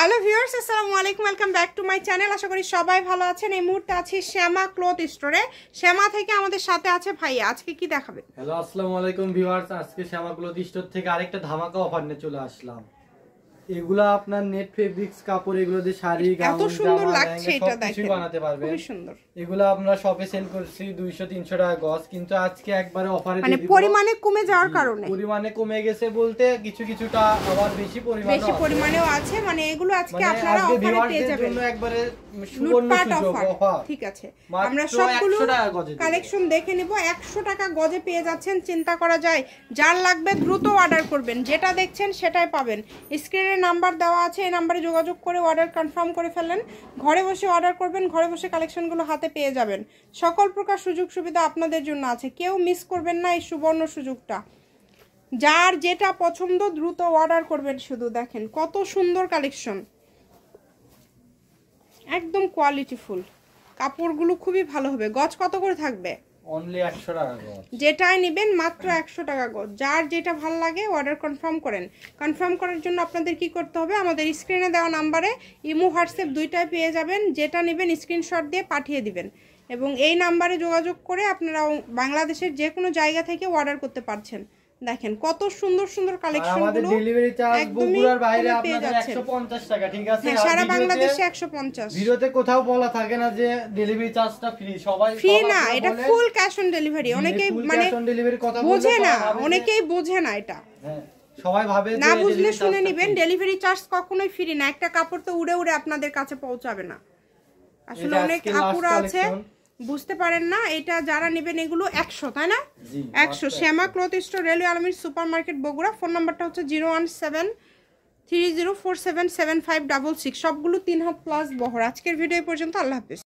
Hello viewers, আসসালামু আলাইকুম, welcome back to my channel. আশা করি সবাই ভালো আছেন। এই মুহূর্তে আছি শ্যামা ক্লথ স্টোরে। শ্যামা থেকে আমাদের সাথে আছে ভাইয়া। আজকে কি দেখাবে? হ্যালো আসসালামু আলাইকুম ভিউয়ার্স, আজকে শ্যামা ক্লথ স্টোর থেকে আরেকটা ধামাকা অফার নিয়ে চলে আসলাম। এগুলা আপনার নেট ফেব্রিক্স কাপড়, এগুলো দিয়ে শাড়ি, গাউন, এত সুন্দর লাগছে, এটা দেখেন বানাতে পারবেন। খুবই সুন্দর। এগুলা আমরা শপে সেল করছি 200-300 টাকা গজ, কিন্তু আজকে একবারে অফারে মানে পরিমাণে কমে যাওয়ার কারণে, পরিমাণে কমে গেছে বলতে কিছুটা আবার বেশি পরিমাণেও আছে। মানে এগুলো আজকে আপনারা অফারে পেয়ে যাবেন, একবারে সুবর্ণ সুযোগ অফার। ঠিক আছে, আমরা সবগুলো কালেকশন দেখে নিব। 100 টাকা গজে পেয়ে যাচ্ছেন। চিন্তা করা যায়, যার লাগবে দ্রুত অর্ডার করবেন। যেটা দেখছেন সেটাই পাবেন। স্ক্রিনে নাম্বার দেওয়া আছে, এই নাম্বারে যোগাযোগ করে অর্ডার কনফার্ম করে ফেলেন। ঘরে বসে অর্ডার করবেন, ঘরে বসে কালেকশনগুলো হাতে পেয়ে যাবেন। সকল প্রকার সুযোগ সুবিধা আপনাদের জন্য আছে, কেউ মিস করবেন না এই সুবর্ণ সুযোগটা। যার যেটা পছন্দ দ্রুত অর্ডার করবেন। শুধু দেখেন কত সুন্দর কালেকশন, একদম কোয়ালিটিফুল। কাপড়গুলো খুবই ভালো হবে। গজ কত করে থাকবে? অনলি 100 টাকা গজ। যেটাই নেবেন মাত্র 100 টাকা গজ। যার যেটা ভালো লাগে অর্ডার কনফার্ম করেন। কনফার্ম করার জন্য আপনাদের কি করতে হবে? আমাদের স্ক্রিনে দেওয়া নাম্বারে ইমো হোয়াটসঅ্যাপ দুইটাই পেয়ে যাবেন। যেটা নেবেন স্ক্রিনশট দিয়ে পাঠিয়ে দিবেন, এবং এই নাম্বারে যোগাযোগ করে আপনারা বাংলাদেশের যে কোনো জায়গা থেকে অর্ডার করতে পারছেন। দেখেন কত সুন্দর সুন্দর কালেকশন। আমাদের ডেলিভারি চার্জ বগুড়ার বাইরে আপনাদের 150 টাকা, ঠিক আছে? হ্যাঁ, সারা বাংলাদেশে 150। ভিডিওতে কোথাও বলা থাকে না যে ডেলিভারি চার্জটা ফ্রি। সবাই ফ্রি না, এটা ফুল ক্যাশ অন ডেলিভারি। অনেকেই মানে বোঝে না, অনেকেই বোঝে না এটা। হ্যাঁ, সবাই ভাবে যে না বুঝলে শুনে নেবেন, ডেলিভারি চার্জ কখনোই ফ্রি না। একটা কাপড় তো উড়ে উড়ে আপনাদের কাছে পৌঁছাবে না। আসলে অনেক কাপড় আছে বুঝতে পারেন না। এটা যারা নেবেন এগুলো 100, তাই না? 100। শ্যামা ক্লথ স্টোর, রেলওয়ে আলমির সুপার মার্কেট, বগুড়া। ফোন নাম্বারটা হচ্ছে 01730477566। সবগুলো 3 হাত প্লাস বহর। আজকের ভিডিও পর্যন্ত। আল্লাহ হাফেজ।